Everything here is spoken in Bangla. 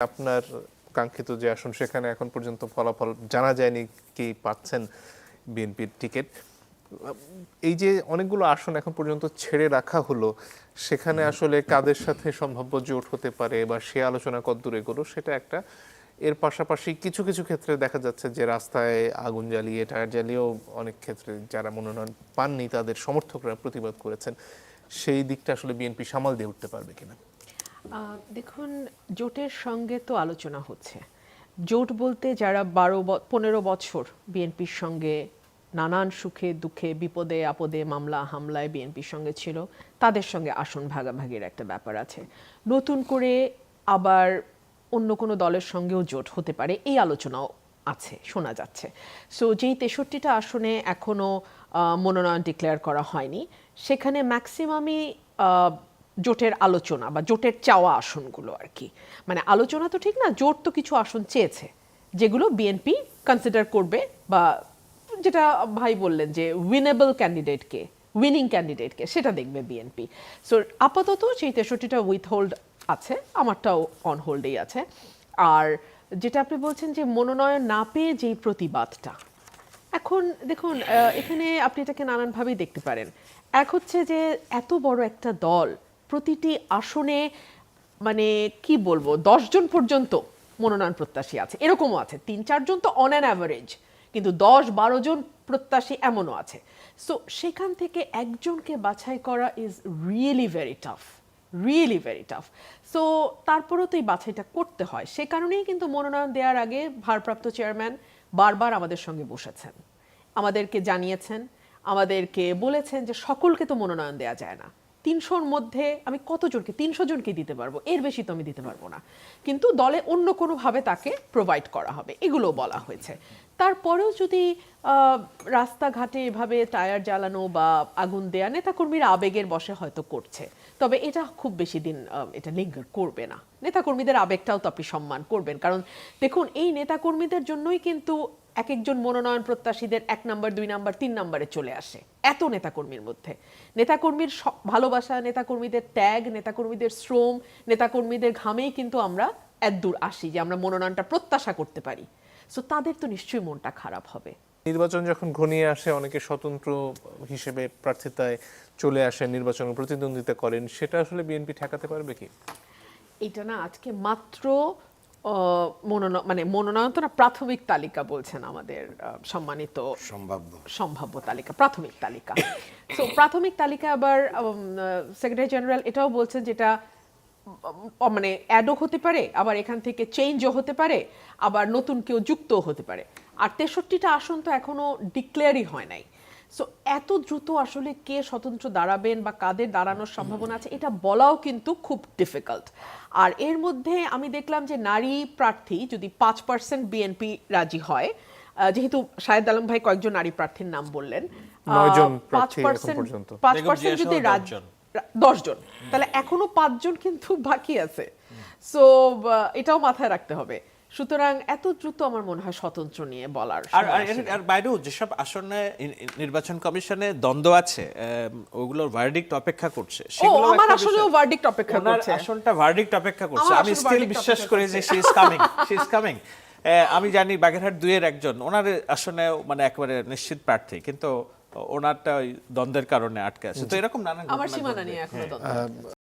আপনার কাঙ্ক্ষিত যে আসন সেখানে এখন পর্যন্ত ফলাফল জানা যায়নি কি পাচ্ছেন বিএনপির টিকিট। এই যে অনেকগুলো আসন এখন পর্যন্ত ছেড়ে রাখা হলো, সেখানে আসলে কাদের সাথে সম্ভাব্য জোট হতে পারে বা সে আলোচনা কতদূর এগোলো সেটা একটা। এর পাশাপাশি কিছু কিছু ক্ষেত্রে দেখা যাচ্ছে যে রাস্তায় আগুন জ্বালিয়ে টায়ার জ্বালিয়েও অনেক ক্ষেত্রে যারা মনোনয়ন পাননি তাদের সমর্থকরা প্রতিবাদ করেছেন। সেই দিকটা আসলে বিএনপি সামাল দিয়ে উঠতে পারবে কিনা? দেখুন, জোটের সঙ্গে তো আলোচনা হচ্ছে। জোট বলতে যারা 15 বছর বিএনপির সঙ্গে নানান সুখে দুঃখে বিপদে আপদে মামলা হামলায় বিএনপির সঙ্গে ছিল, তাদের সঙ্গে আসন ভাগাভাগির একটা ব্যাপার আছে। নতুন করে আবার অন্য কোনো দলের সঙ্গেও জোট হতে পারে, এই আলোচনাও আছে, শোনা যাচ্ছে। সো যেই 63টা আসনে এখনও মনোনয়ন ডিক্লেয়ার করা হয়নি, সেখানে ম্যাক্সিমামই জোটের আলোচনা বা জোটের চাওয়া আসনগুলো আর কি। মানে আলোচনা তো ঠিক না, জোট তো কিছু আসন চেয়েছে যেগুলো বিএনপি কনসিডার করবে, বা যেটা ভাই বললেন যে উইনেবল ক্যান্ডিডেটকে, উইনিং ক্যান্ডিডেটকে, সেটা দেখবে বিএনপি। সো আপাতত সেই 63টা উইথ হোল্ড আছে, আমারটাও অন হোল্ডেই আছে। আর যেটা আপনি বলছেন যে মনোনয়ন না পেয়ে যেই প্রতিবাদটা, এখন দেখুন এখানে আপনি এটাকে নানানভাবেই দেখতে পারেন। এক হচ্ছে যে এত বড় একটা দল প্রতিটি আসনে, মানে কি বলবো, 10 জন পর্যন্ত মনোনয়ন প্রত্যাশী আছে, এরকমও আছে 3-4 জন তো অন অ্যান অ্যাভারেজ, কিন্তু 10-12 জন প্রত্যাশী এমনও আছে। সো সেখান থেকে একজনকে বাছাই করা is really very tough, really very tough. So তারপরেও তো এই বাছাইটা করতে হয়। সে কারণেই কিন্তু মনোনয়ন দেওয়ার আগে ভারপ্রাপ্ত চেয়ারম্যান বারবার আমাদের সঙ্গে বসেছেন, আমাদেরকে জানিয়েছেন, আমাদেরকে বলেছেন যে সকলকে তো মনোনয়ন দেওয়া যায় না, 300-র মধ্যে আমি কতজনকে, 300 জনকে দিতে পারবো, এর বেশি তো আমি দিতে পারবো না, কিন্তু দলে অন্য কোনোভাবে তাকে প্রোভাইড করা হবে, এগুলো বলা হয়েছে। তারপরেও যদি রাস্তাঘাটে এভাবে টায়ার জ্বালানো বা আগুন দেয়া নেতাকর্মীরা আবেগের বশে হয়তো করছে, তবে এটা খুব বেশি দিন এটা লিঙ্গার করবে না। নেতাকর্মীদের আবেগটাও তো আপনি সম্মান করবেন, কারণ দেখুন এই নেতাকর্মীদের জন্যই কিন্তু এক একজন মনোনয়ন প্রত্যাশীদের 1 নাম্বার 2 নাম্বার 3 নাম্বারে চলে আসে। এত নেতাকর্মীর মধ্যে নেতাকর্মীর ভালোবাসা, নেতাকর্মীদের ত্যাগ, নেতাকর্মীদের শ্রম, নেতাকর্মীদের ঘামেই কিন্তু আমরা এতদূর আসি যে আমরা মনোনয়নটা প্রত্যাশা করতে পারি। সো তাদের তো নিশ্চয়ই মনটা খারাপ হবে। নির্বাচন যখন ঘনিয়ে আসে অনেকে স্বতন্ত্র হিসেবে প্রার্থিতায় চলে আসেন, নির্বাচনে প্রতিদ্বন্দ্বিতা করেন, সেটা আসলে বিএনপি ঠেকাতে পারবে কি? এটা না আজকে মাত্র মনোনয়ন তো না, প্রাথমিক তালিকা বলছেন আমাদের সম্মানিত সম্ভাব্য তালিকা, প্রাথমিক তালিকা। তো প্রাথমিক তালিকা আবার সেক্রেটারি জেনারেল এটাও বলছেন যেটা মানে অ্যাডও হতে পারে, আবার এখান থেকে চেঞ্জও হতে পারে, আবার নতুন কেউ যুক্তও হতে পারে। আর 63টা আসন তো এখনো ডিক্লেয়ারই হয় নাই। সো এত দ্রুত আসলে কে স্বতন্ত্র দাঁড়াবেন বা কাদের দাঁড়ানোর সম্ভাবনা আছে এটা বলাও কিন্তু খুব ডিফিকাল্ট। আর এর মধ্যে আমি দেখলাম যে নারী প্রার্থী যদি 5% বিএনপি রাজি হয়, যেহেতু শাহেদ আলম ভাই কয়েকজন নারী প্রার্থীর নাম বললেন, 9 জন প্রার্থী এখন পর্যন্ত। 5% যদি 10 জন, তাহলে এখনো 5 জন কিন্তু বাকি আছে। সো এটাও মাথায় রাখতে হবে। সুতরাং এত দ্রুত আমার মনে হয় স্বতন্ত্র নিয়ে বলার আর বাইরেও যেসব আসনে নির্বাচন কমিশনে দ্বন্দ্ব আছে, ওগুলোর ভার্ডিক্ট অপেক্ষা করছে, সেগুলো আমার আসলেও ভার্ডিক্ট অপেক্ষা করছে, আসনটা ভার্ডিক্ট অপেক্ষা করছে। আমি স্টিল বিশ্বাস করি যে শি ইজ কামিং। আমি জানি বাগেরহাট 2-এর একজন ওনার আসনে মানে একেবারে নিশ্চিত প্রার্থী, কিন্তু ওনারটা ওই দ্বন্দ্বের কারণে আটকে আছে। তো এরকম নানান আমার সীমানা নিয়ে এখনো দ্বন্দ্ব।